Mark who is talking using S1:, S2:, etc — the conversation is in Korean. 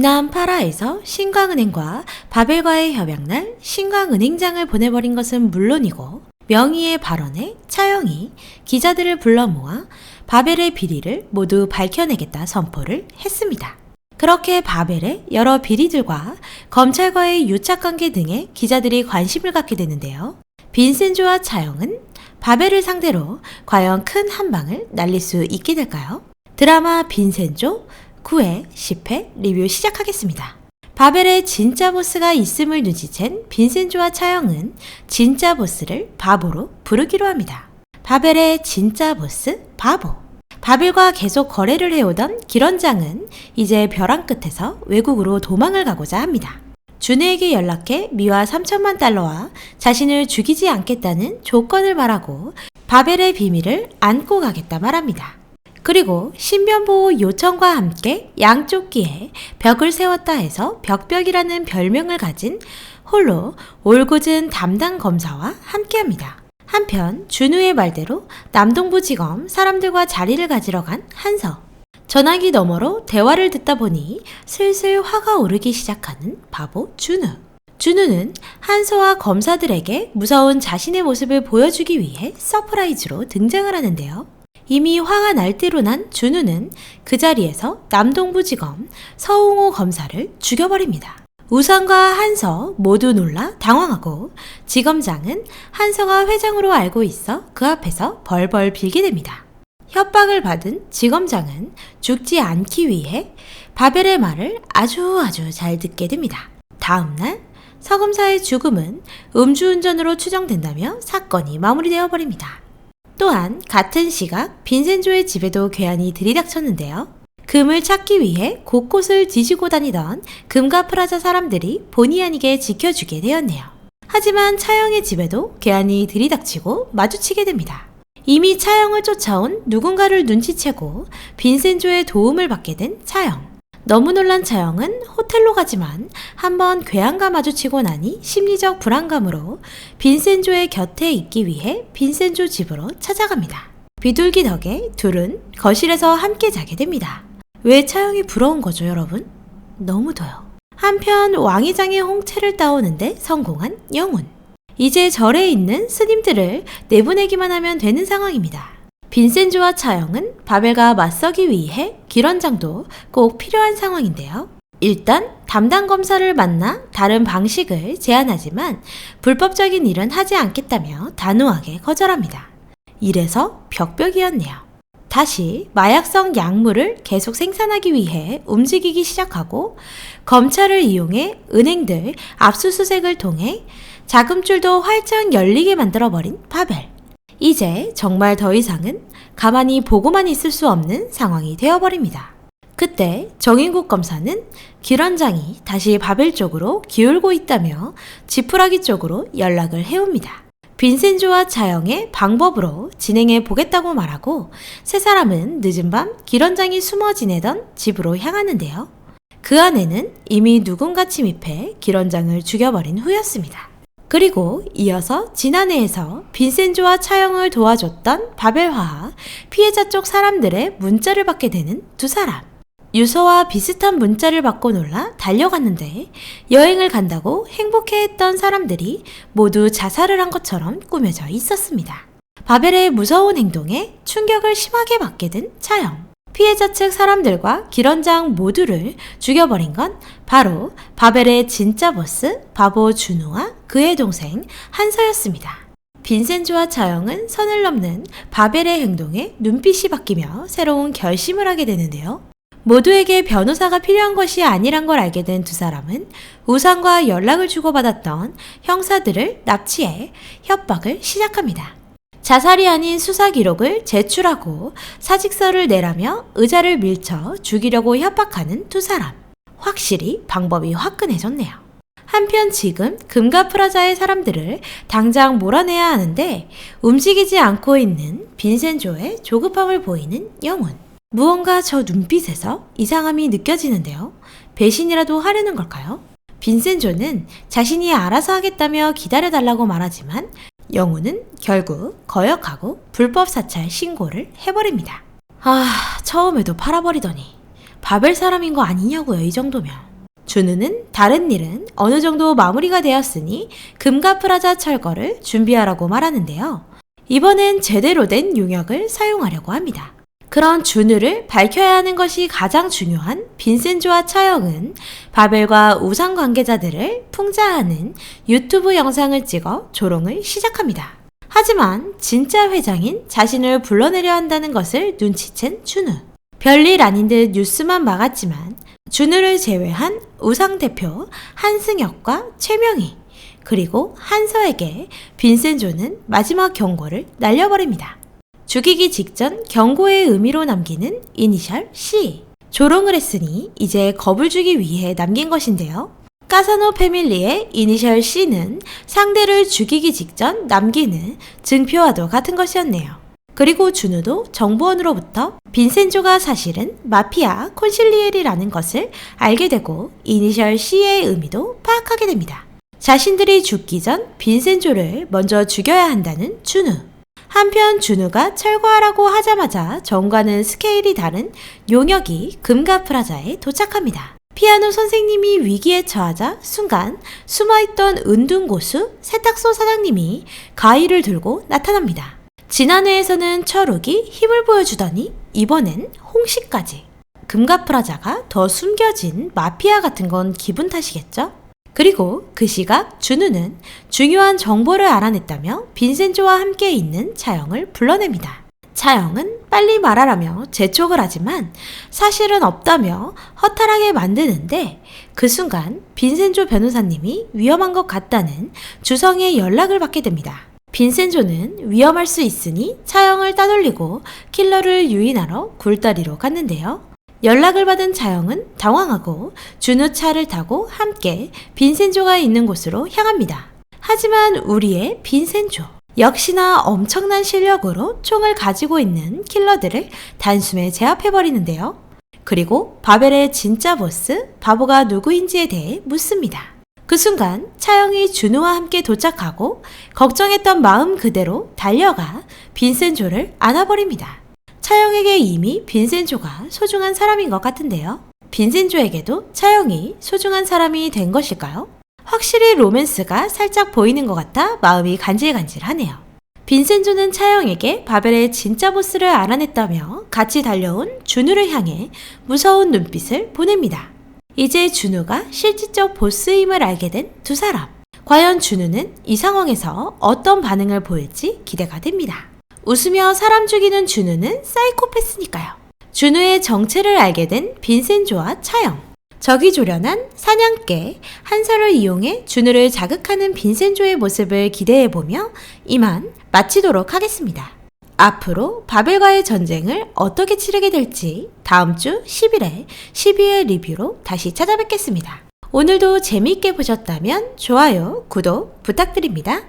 S1: 지난 8화에서 신광은행과 바벨과의 협약날 신광은행장을 보내버린 것은 물론이고 명의의 발언에 차영이 기자들을 불러 모아 바벨의 비리를 모두 밝혀내겠다 선포를 했습니다. 그렇게 바벨의 여러 비리들과 검찰과의 유착관계 등에 기자들이 관심을 갖게 되는데요. 빈센조와 차영은 바벨을 상대로 과연 큰 한방을 날릴 수 있게 될까요? 드라마 빈센조 9회, 10회 리뷰 시작하겠습니다. 바벨의 진짜 보스가 있음을 눈치챈 빈센조와 차영은 진짜 보스를 바보로 부르기로 합니다. 바벨의 진짜 보스 바보. 바벨과 계속 거래를 해오던 길원장은 이제 벼랑 끝에서 외국으로 도망을 가고자 합니다. 준우에게 연락해 미화 3천만 달러와 자신을 죽이지 않겠다는 조건을 말하고 바벨의 비밀을 안고 가겠다 말합니다. 그리고 신변보호 요청과 함께 양쪽 귀에 벽을 세웠다 해서 벽벽이라는 별명을 가진 홀로 올곧은 담당 검사와 함께합니다. 한편 준우의 말대로 남동부지검 사람들과 자리를 가지러 간 한서. 전화기 너머로 대화를 듣다 보니 슬슬 화가 오르기 시작하는 바보 준우. 준우는 한서와 검사들에게 무서운 자신의 모습을 보여주기 위해 서프라이즈로 등장을 하는데요. 이미 화가 날 대로 난 준우는 그 자리에서 남동부지검 서웅호 검사를 죽여버립니다. 우상과 한서 모두 놀라 당황하고 지검장은 한서가 회장으로 알고 있어 그 앞에서 벌벌 빌게 됩니다. 협박을 받은 지검장은 죽지 않기 위해 바벨의 말을 아주 잘 듣게 됩니다. 다음날 서 검사의 죽음은 음주운전으로 추정된다며 사건이 마무리되어 버립니다. 또한 같은 시각 빈센조의 집에도 괴한이 들이닥쳤는데요. 금을 찾기 위해 곳곳을 뒤지고 다니던 금가 프라자 사람들이 본의 아니게 지켜주게 되었네요. 하지만 차영의 집에도 괴한이 들이닥치고 마주치게 됩니다. 이미 차영을 쫓아온 누군가를 눈치채고 빈센조의 도움을 받게 된 차영. 너무 놀란 차영은 호텔로 가지만 한번 괴한과 마주치고 나니 심리적 불안감으로 빈센조의 곁에 있기 위해 빈센조 집으로 찾아갑니다. 비둘기 덕에 둘은 거실에서 함께 자게 됩니다. 왜 차영이 부러운 거죠, 여러분? 너무도요. 한편 왕의장의 홍채를 따오는데 성공한 영훈. 이제 절에 있는 스님들을 내보내기만 하면 되는 상황입니다. 빈센조와 차영은 바벨과 맞서기 위해 길원장도 꼭 필요한 상황인데요. 일단 담당 검사를 만나 다른 방식을 제안하지만 불법적인 일은 하지 않겠다며 단호하게 거절합니다. 이래서 벽벽이었네요. 다시 마약성 약물을 계속 생산하기 위해 움직이기 시작하고 검찰을 이용해 은행들 압수수색을 통해 자금줄도 활짝 열리게 만들어버린 바벨. 이제 정말 더 이상은 가만히 보고만 있을 수 없는 상황이 되어버립니다. 그때 정인국 검사는 길원장이 다시 바벨 쪽으로 기울고 있다며 지푸라기 쪽으로 연락을 해옵니다. 빈센조와 차영의 방법으로 진행해 보겠다고 말하고 세 사람은 늦은 밤 길원장이 숨어 지내던 집으로 향하는데요. 그 안에는 이미 누군가 침입해 길원장을 죽여버린 후였습니다. 그리고 이어서 지난해에서 빈센조와 차영을 도와줬던 바벨화와 피해자 쪽 사람들의 문자를 받게 되는 두 사람. 유서와 비슷한 문자를 받고 놀라 달려갔는데 여행을 간다고 행복해했던 사람들이 모두 자살을 한 것처럼 꾸며져 있었습니다. 바벨의 무서운 행동에 충격을 심하게 받게 된 차영. 피해자 측 사람들과 길원장 모두를 죽여버린 건 바로 바벨의 진짜 보스 바보 준우와 그의 동생 한서였습니다. 빈센조와 차영은 선을 넘는 바벨의 행동에 눈빛이 바뀌며 새로운 결심을 하게 되는데요. 모두에게 변호사가 필요한 것이 아니란 걸 알게 된 두 사람은 우상과 연락을 주고받았던 형사들을 납치해 협박을 시작합니다. 자살이 아닌 수사 기록을 제출하고 사직서를 내라며 의자를 밀쳐 죽이려고 협박하는 두 사람. 확실히 방법이 화끈해졌네요. 한편 지금 금가 프라자의 사람들을 당장 몰아내야 하는데 움직이지 않고 있는 빈센조의 조급함을 보이는 영훈. 무언가 저 눈빛에서 이상함이 느껴지는데요. 배신이라도 하려는 걸까요? 빈센조는 자신이 알아서 하겠다며 기다려달라고 말하지만 영훈은 결국 거역하고 불법 사찰 신고를 해버립니다. 처음에도 팔아버리더니 바벨 사람인 거 아니냐고요, 이 정도면. 준우는 다른 일은 어느 정도 마무리가 되었으니 금가 프라자 철거를 준비하라고 말하는데요. 이번엔 제대로 된 용역을 사용하려고 합니다. 그런 준우를 밝혀야 하는 것이 가장 중요한 빈센조와 차영은 바벨과 우상 관계자들을 풍자하는 유튜브 영상을 찍어 조롱을 시작합니다. 하지만 진짜 회장인 자신을 불러내려 한다는 것을 눈치챈 준우. 별일 아닌 듯 뉴스만 막았지만 준우를 제외한 우상 대표 한승혁과 최명희 그리고 한서에게 빈센조는 마지막 경고를 날려버립니다. 죽이기 직전 경고의 의미로 남기는 이니셜 C. 조롱을 했으니 이제 겁을 주기 위해 남긴 것인데요. 까사노 패밀리의 이니셜 C는 상대를 죽이기 직전 남기는 증표와도 같은 것이었네요. 그리고 준우도 정보원으로부터 빈센조가 사실은 마피아 콘실리엘이라는 것을 알게 되고 이니셜 C의 의미도 파악하게 됩니다. 자신들이 죽기 전 빈센조를 먼저 죽여야 한다는 준우. 한편 준우가 철거하라고 하자마자 전과는 스케일이 다른 용역이 금가 프라자에 도착합니다. 피아노 선생님이 위기에 처하자 순간 숨어있던 은둔고수 세탁소 사장님이 가위를 들고 나타납니다. 지난 회에서는 철욱이 힘을 보여주더니 이번엔 홍씨까지. 금가 프라자가 더 숨겨진 마피아 같은 건 기분 탓이겠죠? 그리고 그 시각 준우는 중요한 정보를 알아냈다며 빈센조와 함께 있는 차영을 불러냅니다. 차영은 빨리 말하라며 재촉을 하지만 사실은 없다며 허탈하게 만드는데 그 순간 빈센조 변호사님이 위험한 것 같다는 주성의 연락을 받게 됩니다. 빈센조는 위험할 수 있으니 차영을 따돌리고 킬러를 유인하러 굴다리로 갔는데요. 연락을 받은 차영은 당황하고 준우 차를 타고 함께 빈센조가 있는 곳으로 향합니다. 하지만 우리의 빈센조 역시나 엄청난 실력으로 총을 가지고 있는 킬러들을 단숨에 제압해버리는데요. 그리고 바벨의 진짜 보스 바보가 누구인지에 대해 묻습니다. 그 순간 차영이 준우와 함께 도착하고 걱정했던 마음 그대로 달려가 빈센조를 안아버립니다. 차영에게 이미 빈센조가 소중한 사람인 것 같은데요. 빈센조에게도 차영이 소중한 사람이 된 것일까요? 확실히 로맨스가 살짝 보이는 것 같아 마음이 간질간질하네요. 빈센조는 차영에게 바벨의 진짜 보스를 알아냈다며 같이 달려온 준우를 향해 무서운 눈빛을 보냅니다. 이제 준우가 실질적 보스임을 알게 된 두 사람. 과연 준우는 이 상황에서 어떤 반응을 보일지 기대가 됩니다. 웃으며 사람 죽이는 준우는 사이코패스니까요. 준우의 정체를 알게 된 빈센조와 차영. 적이 조련한 사냥개 한서를 이용해 준우를 자극하는 빈센조의 모습을 기대해보며 이만 마치도록 하겠습니다. 앞으로 바벨과의 전쟁을 어떻게 치르게 될지 다음 주 10일에 12회 리뷰로 다시 찾아뵙겠습니다. 오늘도 재미있게 보셨다면 좋아요, 구독 부탁드립니다.